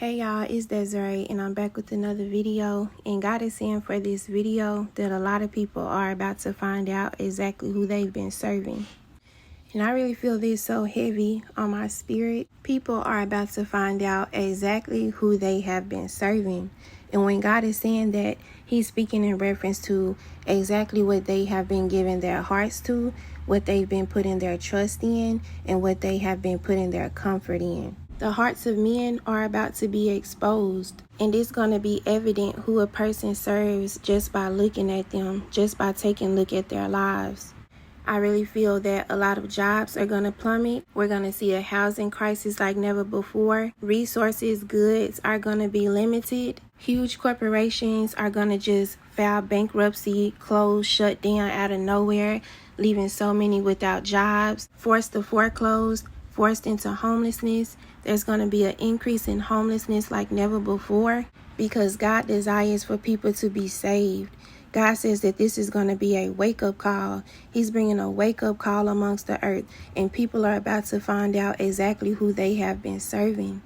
Hey y'all, it's Desiree and I'm back with another video, and God is saying for this video that a lot of people are about to find out exactly who they've been serving. And I really feel this so heavy on my spirit. People are about to find out exactly who they have been serving. And when God is saying that, He's speaking in reference to exactly what they have been giving their hearts to, what they've been putting their trust in, and what they have been putting their comfort in. The hearts of men are about to be exposed, and it's going to be evident who a person serves just by looking at them, just by taking a look at their lives. I really feel that a lot of jobs are going to plummet. We're going to see a housing crisis like never before. Resources, goods are going to be limited. Huge corporations are going to just file bankruptcy, close, shut down out of nowhere, leaving so many without jobs, forced to foreclose, forced into homelessness. There's going to be an increase in homelessness like never before because God desires for people to be saved. God says that this is going to be a wake-up call. He's bringing a wake-up call amongst the earth, and people are about to find out exactly who they have been serving.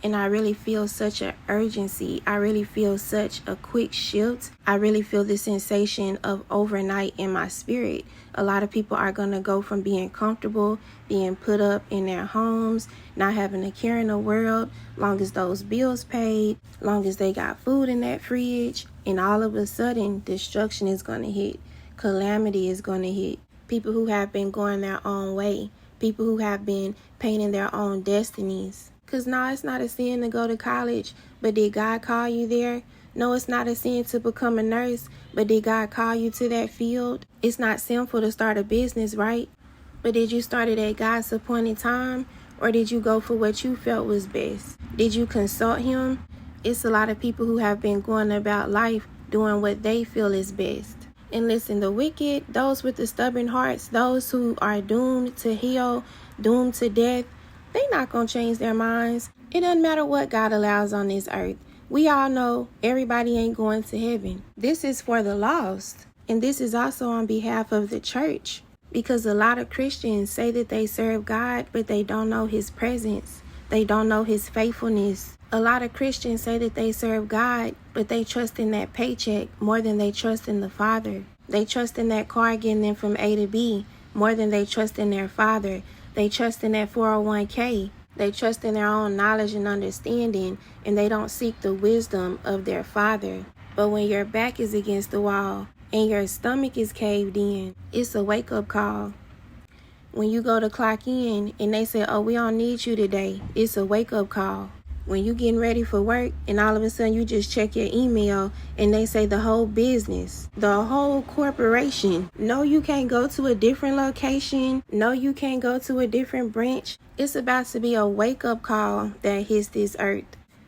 And I really feel such an urgency. I really feel such a quick shift. I really feel the sensation of overnight in my spirit. A lot of people are going to go from being comfortable, being put up in their homes, not having a care in the world, long as those bills paid, long as they got food in that fridge, and all of a sudden, destruction is going to hit. Calamity is going to hit. People who have been going their own way. People who have been painting their own destinies. Because no, it's not a sin to go to college, but did God call you there? No, it's not a sin to become a nurse, but did God call you to that field? It's not sinful to start a business, right? But did you start it at God's appointed time? Or did you go for what you felt was best? Did you consult Him? It's a lot of people who have been going about life doing what they feel is best. And listen, the wicked, those with the stubborn hearts, those who are doomed to hell, doomed to death, they're not going to change their minds. It doesn't matter what God allows on this earth. We all know everybody ain't going to heaven. This is for the lost. And this is also on behalf of the church. Because a lot of Christians say that they serve God, but they don't know His presence. They don't know His faithfulness. A lot of Christians say that they serve God, but they trust in that paycheck more than they trust in the Father. They trust in that car getting them from A to B more than they trust in their Father. They trust in that 401k. They trust in their own knowledge and understanding, and they don't seek the wisdom of their Father. But when your back is against the wall and your stomach is caved in, it's a wake-up call. When you go to clock in and they say, oh, we don't need you today, it's a wake-up call. When you getting ready for work and all of a sudden you just check your email and they say the whole business, the whole corporation, no, you can't go to a different location. No, you can't go to a different branch. It's about to be a wake-up call that hits this earth.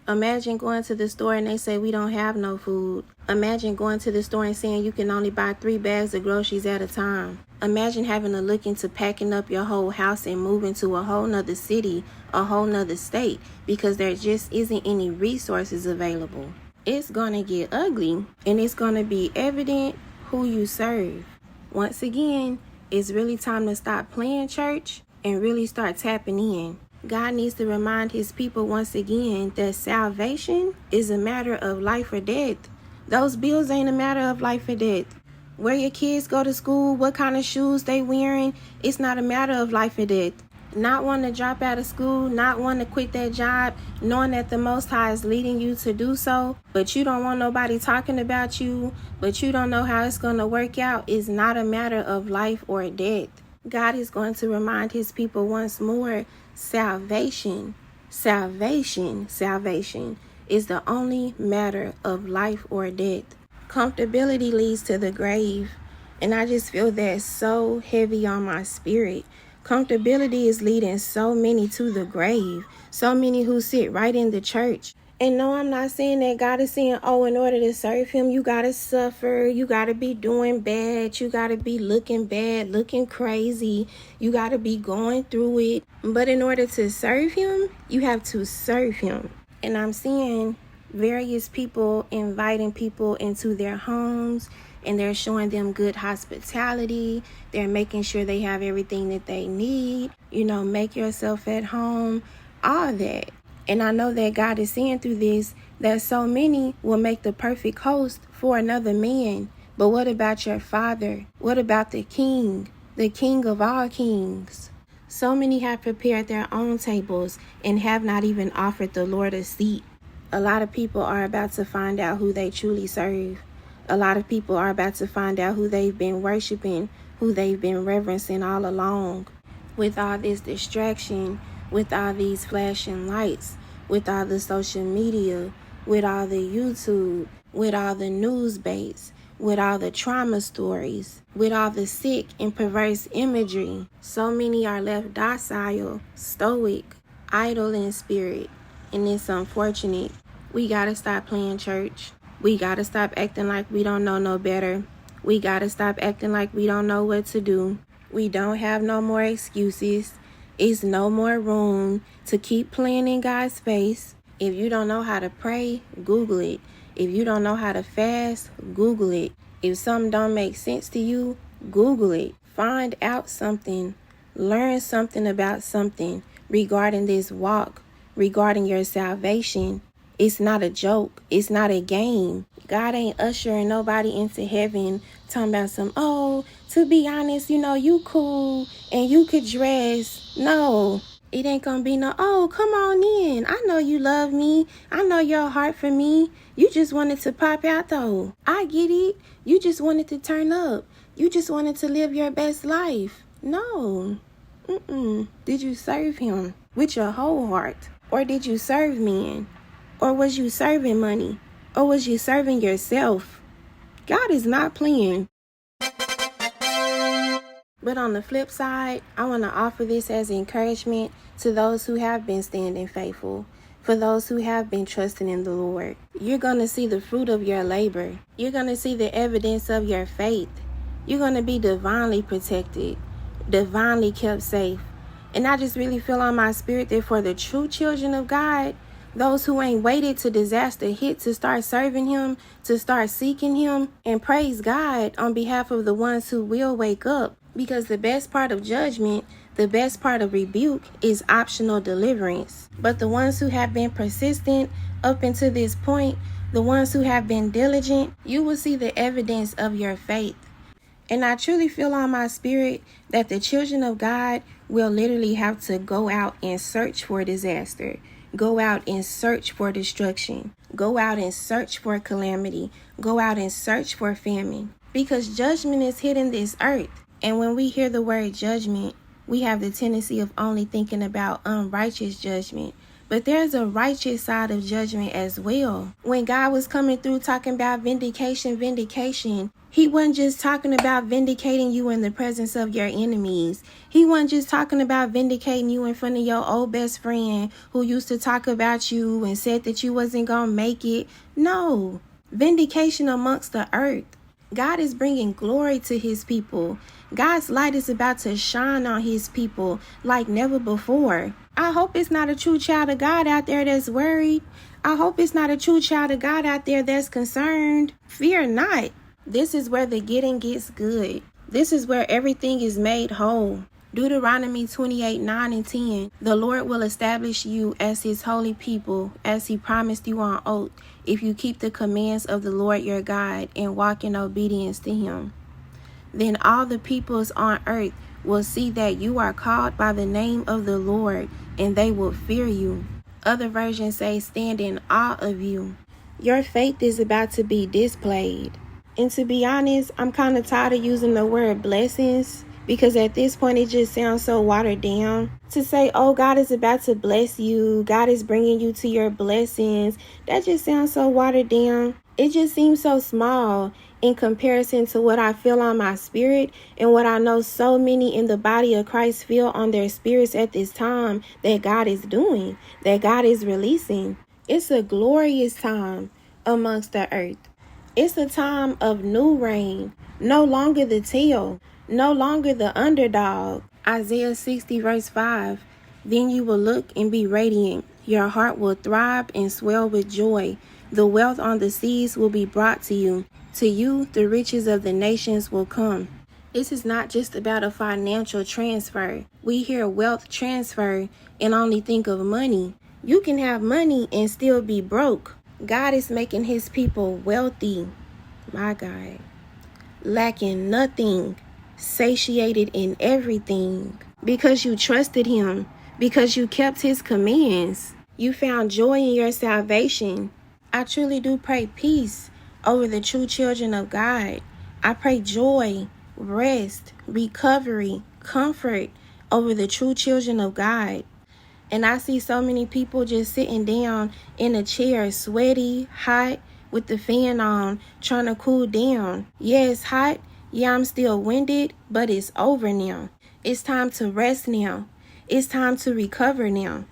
Imagine going to the store and they say we don't have no food. Imagine going to the store and saying you can only buy 3 bags of groceries at a time. Imagine having to look into packing up your whole house and moving to a whole nother city, a whole nother state, because there just isn't any resources available. It's gonna get ugly, and it's gonna be evident who you serve. Once again, it's really time to stop playing church and really start tapping in. God needs to remind His people once again that salvation is a matter of life or death. Those bills ain't a matter of life or death. Where your kids go to school, what kind of shoes they wearing, it's not a matter of life or death. Not wanting to drop out of school, not wanting to quit that job, knowing that the Most High is leading you to do so, but you don't want nobody talking about you, but you don't know how it's going to work out, is not a matter of life or death. God is going to remind His people once more, salvation is the only matter of life or death. Comfortability leads to the grave, and I just feel that so heavy on my spirit. Comfortability is leading so many to the grave, so many who sit right in the church. And no, I'm not saying that God is saying, oh, in order to serve Him, you got to suffer, you got to be doing bad, you got to be looking bad, looking crazy, you got to be going through it. But in order to serve Him, you have to serve Him. And I'm seeing various people inviting people into their homes, and they're showing them good hospitality. They're making sure they have everything that they need. Make yourself at home, all that. And I know that God is seeing through this that so many will make the perfect host for another man. But what about your Father? What about the King of all kings? So many have prepared their own tables and have not even offered the Lord a seat. A lot of people are about to find out who they truly serve. A lot of people are about to find out who they've been worshiping, who they've been reverencing all along. With all this distraction, with all these flashing lights, with all the social media, with all the YouTube, with all the news baits, with all the trauma stories, with all the sick and perverse imagery, so many are left docile, stoic, idle in spirit, and it's unfortunate. We gotta stop playing church. We gotta stop acting like we don't know no better. We gotta stop acting like we don't know what to do. We don't have no more excuses. It's no more room to keep playing in God's face. If you don't know how to pray, Google it. If you don't know how to fast, Google it. If something don't make sense to you, Google it. Find out something. Learn something about something regarding this walk, regarding your salvation. It's not a joke. It's not a game. God ain't ushering nobody into heaven talking about to be honest, you cool and you could dress. No, it ain't gonna be no, come on in. I know you love me. I know your heart for me. You just wanted to pop out though. I get it. You just wanted to turn up. You just wanted to live your best life. No. Did you serve him with your whole heart? Or did you serve men? Or was you serving money? Or was you serving yourself? God is not playing. But on the flip side, I want to offer this as encouragement to those who have been standing faithful, for those who have been trusting in the Lord. You're going to see the fruit of your labor. You're going to see the evidence of your faith. You're going to be divinely protected, divinely kept safe. And I just really feel on my spirit that for the true children of God, those who ain't waited to disaster hit to start serving him, to start seeking him, and praise God on behalf of the ones who will wake up. Because the best part of judgment, the best part of rebuke is optional deliverance. But the ones who have been persistent up until this point, the ones who have been diligent, you will see the evidence of your faith. And I truly feel on my spirit that the children of God will literally have to go out and search for disaster. Go out and search for destruction. Go out and search for calamity. Go out and search for famine. Because judgment is hitting this earth. And when we hear the word judgment, we have the tendency of only thinking about unrighteous judgment. But there's a righteous side of judgment as well. When God was coming through talking about vindication, he wasn't just talking about vindicating you in the presence of your enemies. He wasn't just talking about vindicating you in front of your old best friend who used to talk about you and said that you wasn't going to make it. No, vindication amongst the earth. God is bringing glory to his people. God's light is about to shine on his people like never before. I hope it's not a true child of God out there that's worried. I hope it's not a true child of God out there that's concerned. Fear not. This is where the getting gets good. This is where everything is made whole. Deuteronomy 28:9-10. The Lord will establish you as his holy people, as he promised you on oath, if you keep the commands of the Lord your God and walk in obedience to him. Then all the peoples on earth will see that you are called by the name of the Lord, and they will fear you. Other versions say stand in awe of you. Your faith is about to be displayed. And to be honest, I'm kind of tired of using the word blessings, because at this point it just sounds so watered down. To say, God is about to bless you, God is bringing you to your blessings, that just sounds so watered down. It just seems so small in comparison to what I feel on my spirit and what I know so many in the body of Christ feel on their spirits at this time that God is doing, that God is releasing. It's a glorious time amongst the earth. It's a time of new reign, no longer the tail, no longer the underdog. Isaiah 60:5. Then you will look and be radiant. Your heart will thrive and swell with joy. The wealth on the seas will be brought to you. To you, the riches of the nations will come. This is not just about a financial transfer. We hear wealth transfer and only think of money. You can have money and still be broke. God is making his people wealthy. My God. Lacking nothing. Satiated in everything. Because you trusted him. Because you kept his commands. You found joy in your salvation. I truly do pray peace over the true children of God. I pray joy, rest, recovery, comfort over the true children of God. And I see so many people just sitting down in a chair, sweaty, hot, with the fan on, trying to cool down. Yeah, it's hot. Yeah, I'm still winded, but it's over now. It's time to rest now. It's time to recover now.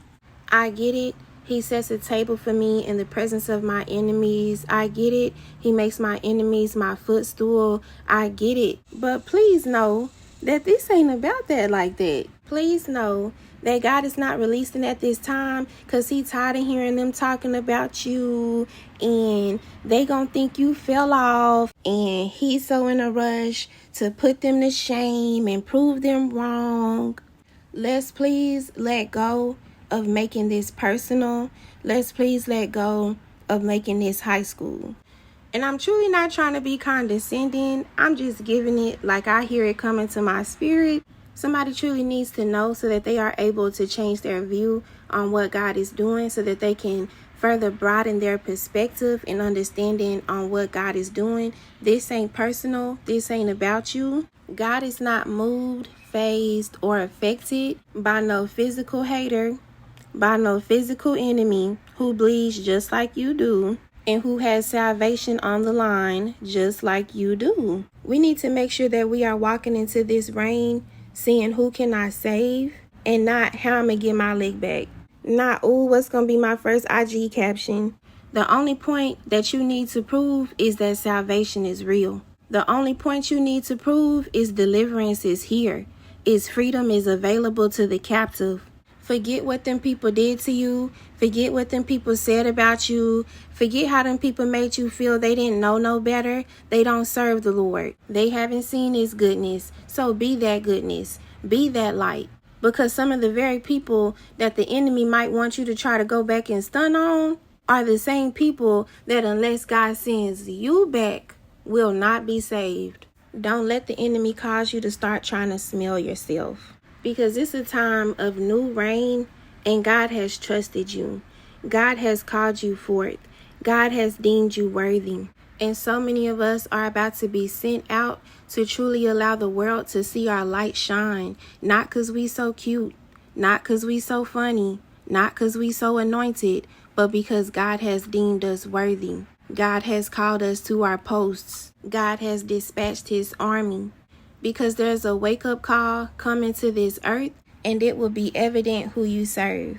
I get it. He sets a table for me in the presence of my enemies. I get it. He makes my enemies my footstool. I get it. But please know that this ain't about that like that. Please know that God is not releasing at this time because he tired of hearing them talking about you and they gonna think you fell off, and he's so in a rush to put them to shame and prove them wrong. Let's please let go of making this personal. Let's please let go of making this high school. And I'm truly not trying to be condescending. I'm just giving it like I hear it coming to my spirit. Somebody truly needs to know so that they are able to change their view on what God is doing, so that they can further broaden their perspective and understanding on what God is doing. This ain't personal. This ain't about you. God is not moved, fazed, or affected by no physical hater, by no physical enemy who bleeds just like you do and who has salvation on the line just like you do. We need to make sure that we are walking into this reign seeing who can I save and not how I'm going to get my leg back. Not, ooh, what's going to be my first IG caption. The only point that you need to prove is that salvation is real. The only point you need to prove is deliverance is here. Is freedom is available to the captive. Forget what them people did to you. Forget what them people said about you. Forget how them people made you feel they didn't know no better. They don't serve the Lord. They haven't seen his goodness. So be that goodness. Be that light. Because some of the very people that the enemy might want you to try to go back and stun on are the same people that unless God sends you back will not be saved. Don't let the enemy cause you to start trying to smell yourself. Because it's a time of new rain and God has trusted you. God has called you forth. God has deemed you worthy. And so many of us are about to be sent out to truly allow the world to see our light shine. Not because we so cute, not because we so funny, not because we so anointed, but because God has deemed us worthy. God has called us to our posts. God has dispatched his army. Because there's a wake-up call coming to this earth, and it will be evident who you serve.